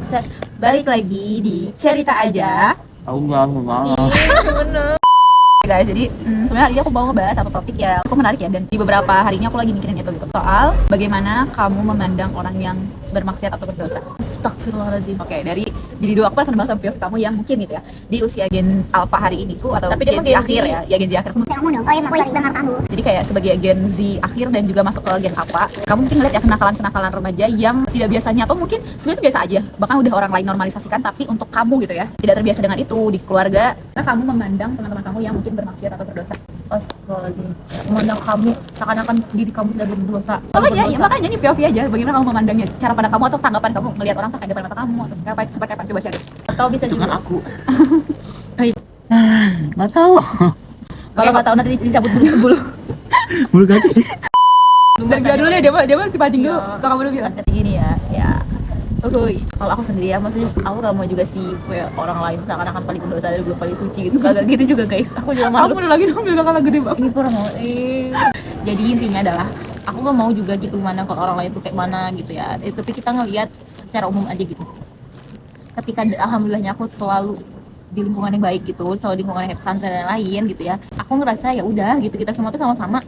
Set. Balik lagi di cerita aja. Aku nggak mau. Guys, jadi sebenarnya hari ini aku mau ngebahas satu topik yang cukup menarik ya, dan di beberapa harinya aku lagi mikirin itu gitu, soal bagaimana kamu memandang orang yang bermaksiat atau berdosa. Astagfirullahaladzim. Oke, dari dua aku penasaran banget sama POV kamu yang mungkin gitu ya di usia Gen Alpha hari ini tuh, atau Tapi dia Gen Z Gen Z. akhir ya Gen Z akhir. Kamu dong. Oh iya, maksud dengar kamu. Jadi kayak sebagai Gen Z akhir dan juga masuk ke Gen Alpha, kamu mungkin ngeliat ya kenakalan-kenakalan remaja yang tidak biasanya, atau mungkin sebenarnya biasa aja, bahkan udah orang lain normalisasikan, tapi untuk kamu gitu ya tidak terbiasa dengan itu di keluarga. Nah, kamu memandang teman-teman kamu yang mungkin bermaksiat atau berdosa. Astagfirullahaladzim. Memandang kamu seakan-akan diri kamu tidak berdosa. Makanya ini POV aja, bagaimana kamu memandangnya, cara pandang kamu atau tanggapan kamu melihat orang kayak depan mata kamu, atau seperti apa, coba share. Atau bisa Itu kan juga aku. Hai. Nggak tahu. Kalau nggak tahu nanti dicabut bulu. Bulu gadis. Dari dia dulu ya, dia masih pancing dulu. So kamu dulu bilang. Tapi gini ya. Kalau aku sendiri ya, maksudnya aku gak mau juga sih kayak orang lain seakan-akan paling berdosa dan gue paling suci gitu. Kagak gitu juga guys. Aku juga malu. Kamu udah lagi dong, bilang kakak gede banget. Ini kurang mau. Jadi intinya adalah aku gak mau juga gitu mana kalau orang lain tuh kayak mana gitu ya. Tapi kita ngelihat secara umum aja gitu. Ketika alhamdulillahnya aku selalu di lingkungan yang baik gitu, selalu di lingkungan yang pesantren dan lain gitu ya. Aku ngerasa ya udah gitu, kita semua tuh sama-sama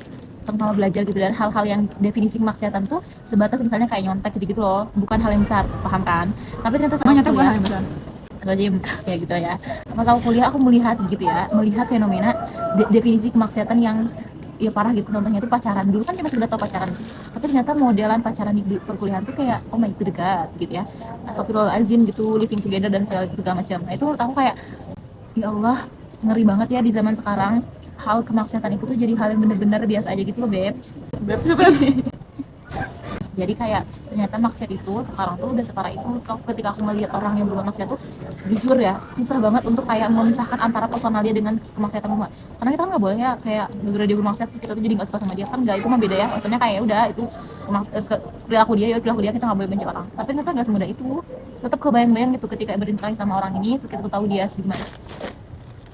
belajar gitu, dan hal-hal yang definisi kemaksiatan tuh sebatas misalnya kayak nyontek gitu loh, bukan hal yang besar, paham kan? Tapi ternyata sama Nyontek bukan hal yang besar. rajim kayak gitu ya. Pas aku kuliah aku melihat gitu ya, melihat fenomena definisi kemaksiatan yang ya parah gitu. Contohnya itu pacaran. Dulu kan kita sudah tahu pacaran, tapi ternyata modelan pacaran di perkuliahan tuh kayak oh my itu dekat gitu ya, astagfirullahaladzim gitu, living together dan segala macam. Nah itu menurut aku kayak ya Allah, ngeri banget ya di zaman sekarang hal kemaksiatan itu tuh jadi hal yang bener-bener biasa aja gitu loh beb. Jadi kayak ternyata maksiat itu sekarang tuh udah separah itu. Ketika aku ngelihat orang yang bermaksiat tuh, jujur ya susah banget untuk kayak memisahkan antara personal dia dengan kemaksiatan rumah. Karena kita kan nggak boleh ya kayak gara dia bermaksiat kita tuh jadi nggak suka sama dia, kan nggak, itu mah beda ya. Maksudnya kayak udah itu perilaku dia kita nggak boleh benci orang. Tapi ternyata nggak semudah itu. Tetap kebayang-bayang gitu ketika berinteraksi sama orang ini, terus kita tuh tahu dia gimana.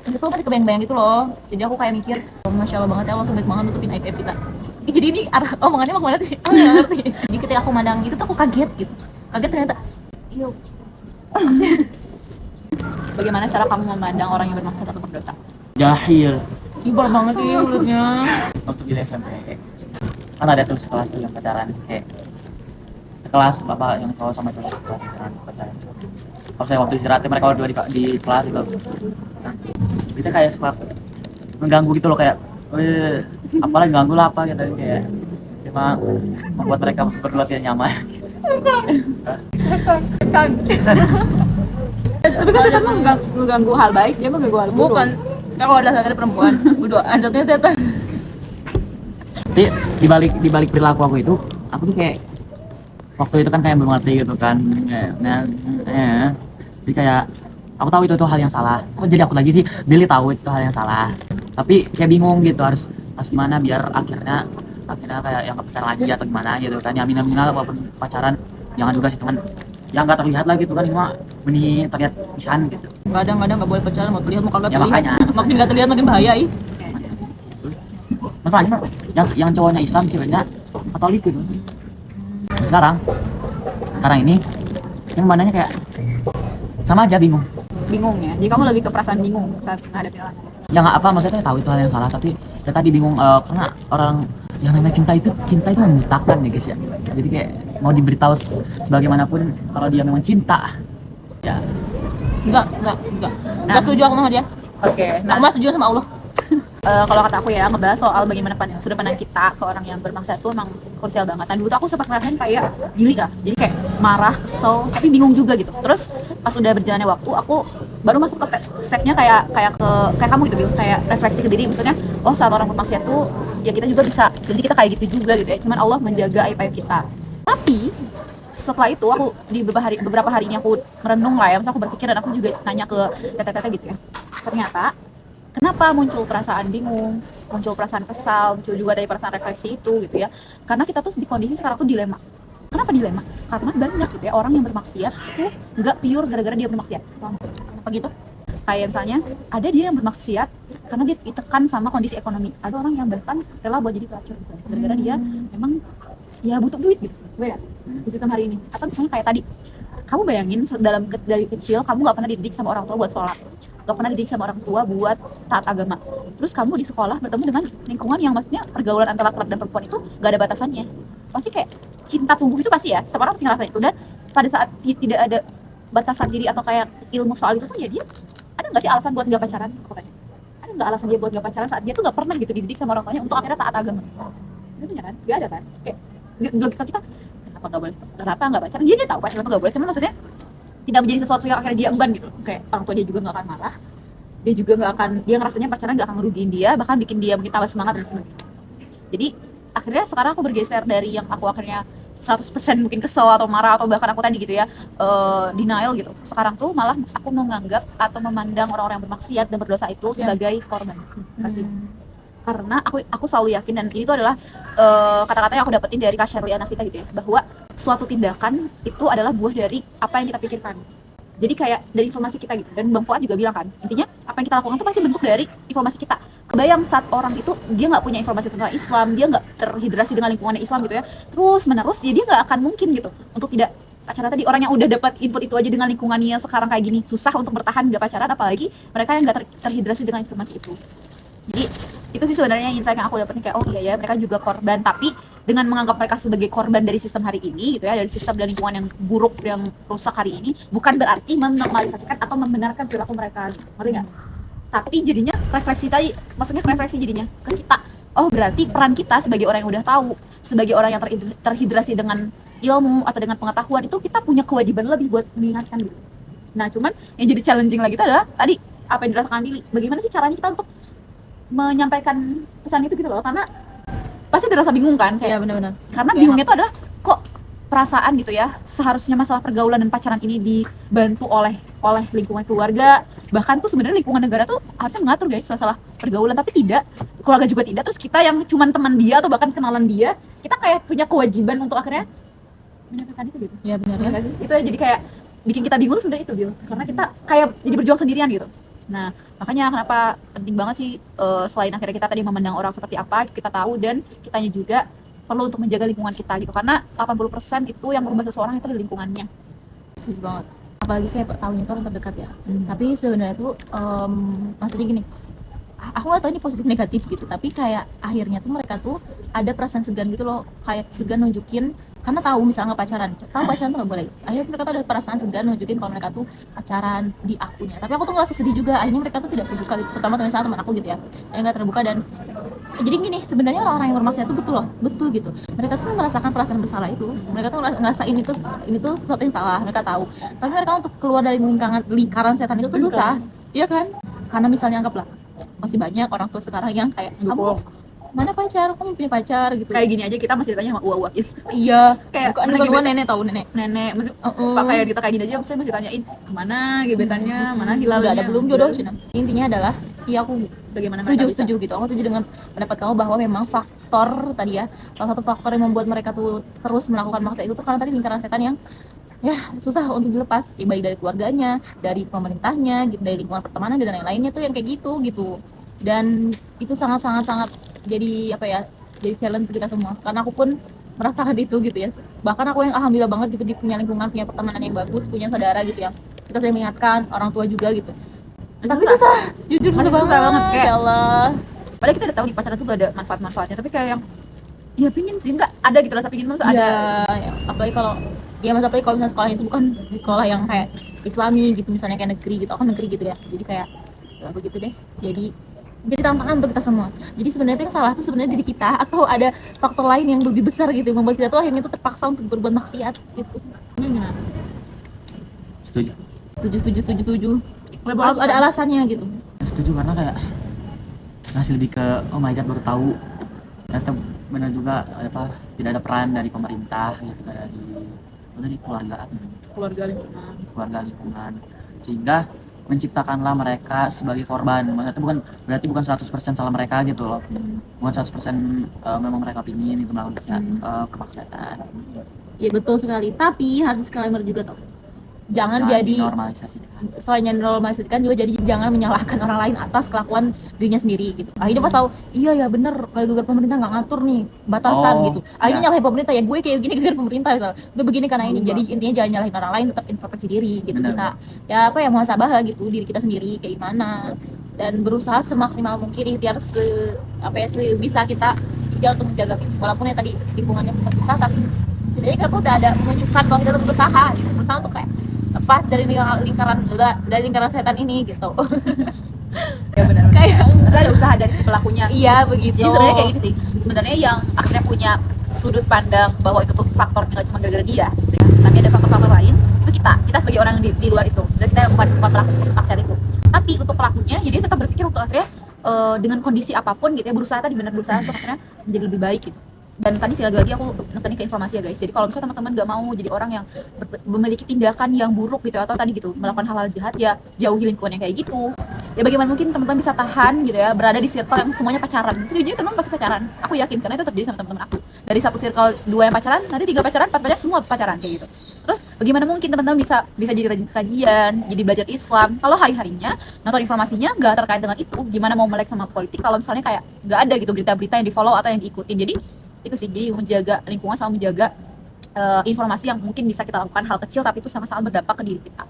Itu pasti kebayang-bayang gitu loh. Jadi aku kayak mikir, oh, masya Allah banget ya Allah tuh baik banget nutupin aib-aib kita. Jadi ini arah omongannya mau kemana sih? Aku nggak ngerti. Jadi ketika aku mandang itu tuh aku kaget gitu. Kaget ternyata, yuk. Bagaimana cara kamu memandang orang yang bermaksiat atau berdosa? Jahil. Ibal banget nih mulutnya. Waktu di SMP kan ada tuh sekelas tuh yang pacaran, kayak sekelas bapak yang cowok sama cowok sekelas pacaran. Kalau saya waktu istirahat mereka berdua di kelas gitu. Nah, kita kayak suka mengganggu gitu loh, kayak apalagi ganggu lah apa gitu, kayak cuma membuat mereka berdua tidak nyaman. Tapi kan setan mah ngeganggu hal baik, dia mah ngeganggu hal buruk. Bukan, kalau ada perempuan, berdoa, jatuhnya setan. Tapi di balik perilaku aku itu, aku tuh kayak waktu itu kan kayak belum ngerti gitu kan, jadi kayak aku tahu itu hal yang salah. Kok jadi aku lagi sih Billy tahu itu hal yang salah, tapi kayak bingung gitu harus gimana biar akhirnya kayak yang gak pacaran lagi atau gimana gitu kan. Ya mina walaupun pacaran jangan juga sih teman, yang nggak terlihat lah gitu kan, ini mah benih terlihat pisan gitu. Kadang nggak boleh pacaran, mau terlihat mau kagak Ya, terlihat. makanya. Makin nggak terlihat makin bahaya ih. Masalahnya yang cowoknya Islam ceweknya Katolik gitu. Sekarang ini yang mananya kayak sama aja, bingung Ya, jadi kamu lebih ke perasaan bingung saat menghadapi orang. ya. Nggak apa, maksudnya tahu itu hal yang salah, tapi ya tadi bingung karena orang yang namanya cinta itu membutakan ya guys ya. Jadi kayak mau diberitahu sebagaimanapun kalau dia memang cinta ya. Enggak setuju aku sama dia. Oke, Aku mah setuju sama Allah. kalau kata aku ya, ngebahas soal bagaimana sudut pandang kita ke orang yang bermaksiat itu emang krusial banget. Dan dulu tuh aku sempat ngerasain kayak gili kah, jadi kayak marah, kesel, tapi bingung juga gitu. Terus pas udah berjalannya waktu, aku baru masuk ke stepnya kayak kamu gitu, Bil, kayak refleksi ke diri. Misalnya, oh saat orang bermaksiat tuh ya kita juga bisa jadi kita kayak gitu juga gitu ya. Cuman Allah menjaga aib-aib kita. Tapi setelah itu aku di beberapa hari ini aku merenung lah ya, misalnya aku berpikir dan aku juga nanya ke tete-tete gitu ya. Ternyata kenapa muncul perasaan bingung, muncul perasaan kesal, muncul juga dari perasaan refleksi itu gitu ya. Karena kita tuh di kondisi sekarang tuh dilema. Kenapa dilema? Karena banyak gitu ya orang yang bermaksiat tuh nggak pure gara-gara dia bermaksiat. Apa gitu? Kayak misalnya ada dia yang bermaksiat karena dia ditekan sama kondisi ekonomi. Ada orang yang bahkan rela buat jadi pelacur misalnya, gara-gara dia memang ya butuh duit gitu. Gue ya di sistem hari ini. Atau misalnya kayak tadi kamu bayangin dari kecil kamu nggak pernah dididik sama orang tua buat sholat, nggak pernah dididik sama orang tua buat taat agama, terus kamu di sekolah bertemu dengan lingkungan yang maksudnya pergaulan antara laki-laki dan perempuan itu nggak ada batasannya, pasti kayak cinta tumbuh itu pasti ya, setiap orang pasti ngerasain itu. Dan pada saat tidak ada batasan diri atau kayak ilmu soal itu tuh ya dia ada nggak sih alasan buat nggak pacaran? Aku tanya, ada nggak alasan dia buat nggak pacaran saat dia tuh nggak pernah gitu dididik sama orang tuanya untuk akhirnya taat agama? Itu punya kan? Nggak ada kan? Kayak logika kita kenapa nggak boleh, kenapa nggak pacaran? Dia tahu pacaran nggak boleh, cuman maksudnya tidak menjadi sesuatu yang akhirnya dia enggan gitu. Kayak orang tua dia juga nggak akan marah, dia juga nggak akan, dia ngerasanya pacaran nggak akan ngerugiin dia, bahkan bikin dia mungkin tambah semangat dan sebagainya. Jadi akhirnya sekarang aku bergeser dari yang aku akhirnya 100% mungkin kesel atau marah atau bahkan aku tadi gitu ya denial gitu. Sekarang tuh malah aku menganggap atau memandang orang-orang yang bermaksiat dan berdosa itu sebagai korban. Pasti. Karena aku selalu yakin, dan ini tuh adalah kata-kata yang aku dapetin dari Kak Sherly Anavita gitu ya, bahwa suatu tindakan itu adalah buah dari apa yang kita pikirkan. Jadi kayak dari informasi kita gitu. Dan Bang Fuad juga bilang kan, intinya apa yang kita lakukan itu pasti bentuk dari informasi kita. Kebayang saat orang itu dia nggak punya informasi tentang Islam, dia nggak terhidrasi dengan lingkungannya Islam gitu ya, terus menerus ya dia nggak akan mungkin gitu untuk tidak pacaran. Tadi orang yang udah dapat input itu aja dengan lingkungannya sekarang kayak gini susah untuk bertahan nggak pacaran, apalagi mereka yang nggak terhidrasi dengan informasi itu. Jadi itu sih sebenarnya insight yang aku dapetin, kayak oh iya ya mereka juga korban, tapi dengan menganggap mereka sebagai korban dari sistem hari ini gitu ya, dari sistem dan lingkungan yang buruk yang rusak hari ini, bukan berarti menormalisasikan atau membenarkan perilaku mereka, ngerti nggak? Tapi jadinya refleksi tadi, maksudnya refleksi jadinya ke kita, oh berarti peran kita sebagai orang yang udah tahu, sebagai orang yang terhidrasi dengan ilmu atau dengan pengetahuan itu, kita punya kewajiban lebih buat mengingatkan gitu. Nah cuman yang jadi challenging lagi itu adalah tadi apa yang dirasakan Dili, bagaimana sih caranya kita untuk menyampaikan pesan itu gitu loh, karena pasti ada rasa bingung kan, kayak benar-benar. karena bingungnya itu adalah kok perasaan gitu ya, seharusnya masalah pergaulan dan pacaran ini dibantu oleh lingkungan keluarga, bahkan tuh sebenarnya lingkungan negara tuh harusnya mengatur guys masalah pergaulan, tapi tidak, keluarga juga tidak, terus kita yang cuman teman dia atau bahkan kenalan dia, kita kayak punya kewajiban untuk akhirnya menyampaikan itu gitu. Ya benar ya. Itu ya, jadi kayak bikin kita bingung sebenarnya itu Bil, karena kita kayak jadi berjuang sendirian gitu. Nah, makanya kenapa penting banget sih selain akhirnya kita tadi memandang orang seperti apa, kita tahu, dan kitanya juga perlu untuk menjaga lingkungan kita gitu. Karena 80% itu yang merubah seseorang itu di lingkungannya. Setuju banget. Apalagi kayak tahunya itu orang terdekat ya. Tapi sebenarnya tuh maksudnya gini, aku nggak tahu ini positif negatif gitu, tapi kayak akhirnya tuh mereka tuh ada perasaan segan gitu loh, kayak segan nunjukin, karena tahu misalnya nggak pacaran tuh nggak boleh, akhirnya mereka tuh ada perasaan segan nunjukin kalau mereka tuh pacaran di akunnya. Tapi aku tuh ngerasa sedih juga, akhirnya mereka tuh tidak terbuka gitu, terutama misalnya teman aku gitu ya, yang nggak terbuka. Dan jadi gini, sebenarnya orang-orang yang bermaksiat itu betul gitu, mereka tuh merasakan perasaan bersalah itu, mereka tuh ngerasa ini tuh sesuatu yang salah, mereka tahu, tapi mereka untuk keluar dari lingkaran setan itu tuh susah, iya kan? Karena misalnya anggaplah masih banyak orang tua sekarang yang kayak, kamu mana pacar, kamu punya pacar gitu. Kayak gini aja kita masih ditanya sama uwa-uwa gitu. Iya, Kayak bukan nenek tahu nenek masih Pak, kayak kita kayak gini aja saya masih tanyain kemana gebetannya, mana hilalnya, udah ada belum jodoh Cina. Intinya adalah iya aku bagaimana mereka bisa. setuju gitu, aku setuju dengan pendapat kamu bahwa memang faktor tadi ya, salah satu faktor yang membuat mereka tuh terus melakukan maksiat itu tuh karena tadi lingkaran setan yang ya susah untuk dilepas, baik dari keluarganya, dari pemerintahnya gitu, dari lingkungan pertemanan dan lain-lainnya tuh yang kayak gitu. Dan itu sangat jadi apa ya, jadi challenge kita semua, karena aku pun merasakan itu gitu ya. Bahkan aku yang alhamdulillah banget gitu, di punya lingkungan, punya pertemanan yang bagus, punya saudara gitu yang kita sering mengingatkan, orang tua juga gitu. Tapi susah, jujur susah banget kayak, ya Allah. Padahal kita udah tahu di pacaran tuh gak ada manfaat-manfaatnya, tapi kayak yang ya pingin sih, enggak ada gitu rasa pingin, maksudnya ada. Ya, apalagi kalau misalnya sekolah itu bukan di sekolah yang kayak Islami gitu, misalnya kayak negeri gitu, aku negeri gitu ya, jadi kayak ya begitu deh, jadi tantangan untuk kita semua. Jadi sebenarnya yang salah tuh sebenarnya diri kita, atau ada faktor lain yang lebih besar gitu, yang membuat kita tuh akhirnya tuh terpaksa untuk berbuat maksiat gitu. Setuju. Harus ada alasannya gitu. Setuju, karena kayak masih lebih ke oh my god, baru tahu ternyata benar juga apa, tidak ada peran dari pemerintah gitu, dari keluarga lingkungan, sehingga menciptakanlah mereka sebagai korban. Maksudnya berarti bukan 100% salah mereka gitu loh, bukan 100% memang mereka pingin itu melakukan kemaksiatan. Iya betul sekali, tapi harus disclaimer juga tuh, jangan jadi normalisasikan. selain normalisasikan juga jadi jangan menyalahkan orang lain atas kelakuan dirinya sendiri gitu. Akhirnya pas tahu iya ya bener kalau gara pemerintah nggak ngatur nih batasan Oh, gitu. Akhirnya ya. nyalahin pemerintah ya gue kayak gini gara pemerintah gitu. Gue begini karena ini. Jadi intinya jangan nyalahin orang lain, tetap introspeksi diri gitu. Benar. Kita ya apa ya muhasabah gitu diri kita sendiri kayak gimana dan berusaha semaksimal mungkin ikhtiar sebisa kita ikhtiar untuk menjaga gitu. Walaupun ya tadi lingkungannya sempat susah tapi setidaknya kita tuh udah ada menunjukkan bahwa kita tuh berusaha gitu. Berusaha untuk kayak lepas dari lingkaran setan ini gitu. Ya benar. Kayak Terus ada usaha dari si pelakunya. iya begitu. Jadi sebenarnya kayak gini sih. Sebenarnya yang akhirnya punya sudut pandang bahwa itu tuh faktornya nggak cuma gara-gara dia, gitu ya. Tapi ada faktor-faktor lain. Itu kita sebagai orang di luar itu. Jadi kita bukan pelaku maksiat itu. Tapi untuk pelakunya, jadi dia tetap berpikir untuk akhirnya dengan kondisi apapun gitu ya berusaha untuk akhirnya menjadi lebih baik gitu. Dan tadi sekali lagi aku nekenin ke informasi ya guys. Jadi kalau misalnya teman-teman nggak mau jadi orang yang memiliki tindakan yang buruk gitu atau tadi gitu melakukan hal-hal jahat ya jauhi lingkungan yang kayak gitu. Ya bagaimana mungkin teman-teman bisa tahan gitu ya berada di circle yang semuanya pacaran. Jujur teman pasti pacaran. Aku yakin karena itu terjadi sama teman-teman aku. Dari satu circle 2 yang pacaran, nanti 3 pacaran, 4 pacaran, semua pacaran kayak gitu. Terus bagaimana mungkin teman-teman bisa jadi rajin kajian, jadi belajar Islam kalau hari-harinya nonton informasinya nggak terkait dengan itu. Gimana mau melek sama politik kalau misalnya kayak nggak ada gitu berita-berita yang di follow atau yang diikutin. Jadi itu sih, jadi menjaga lingkungan sama menjaga informasi yang mungkin bisa kita lakukan hal kecil tapi itu sama-sama berdampak ke diri kita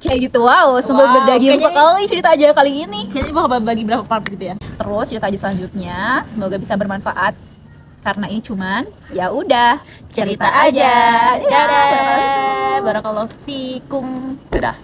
kayak gitu. Wow, sebelum Wow, berdaging kayaknya- sekali cerita aja kali ini. Kayaknya bakal bagi berapa part gitu ya. Terus cerita aja selanjutnya semoga bisa bermanfaat karena ini cuman ya udah cerita aja. Dadah. Barakallahu fikum. Dadah.